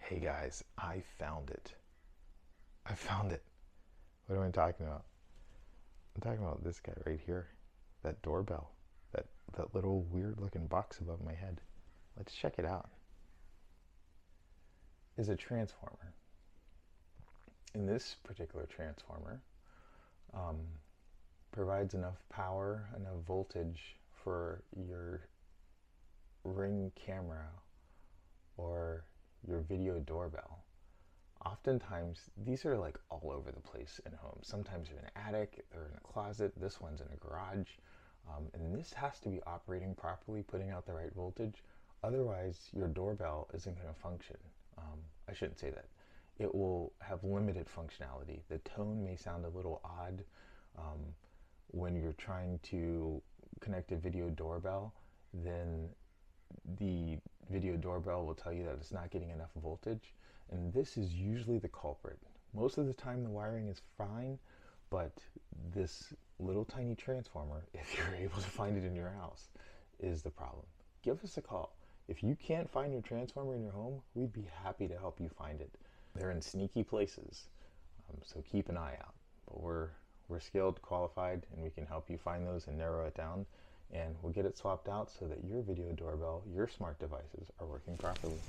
Hey guys, I found it. I found it. What am I talking about? I'm talking about this guy right here. That doorbell. That little weird looking box above my head. Let's check it out. Is a transformer. In this particular transformer, um, provides enough power, enough voltage for your Ring camera or your video doorbell. Oftentimes, these are like all over the place in homes. Sometimes they're in an attic, they're in a closet, this one's in a garage. And this has to be operating properly, putting out the right voltage. Otherwise, your doorbell isn't going to function. I shouldn't say that. It will have limited functionality. The tone may sound a little odd um, when you're trying to connect a video doorbell. Then the video doorbell will tell you that it's not getting enough voltage, and this is usually the culprit. Most of the time the wiring is fine, but this little tiny transformer, if you're able to find it in your house, is the problem. Give us a call. If you can't find your transformer in your home, we'd be happy to help you find it. They're in sneaky places, so keep an eye out. But we're skilled, qualified, and we can help you find those and narrow it down, and we'll get it swapped out so that your video doorbell, your smart devices are working properly.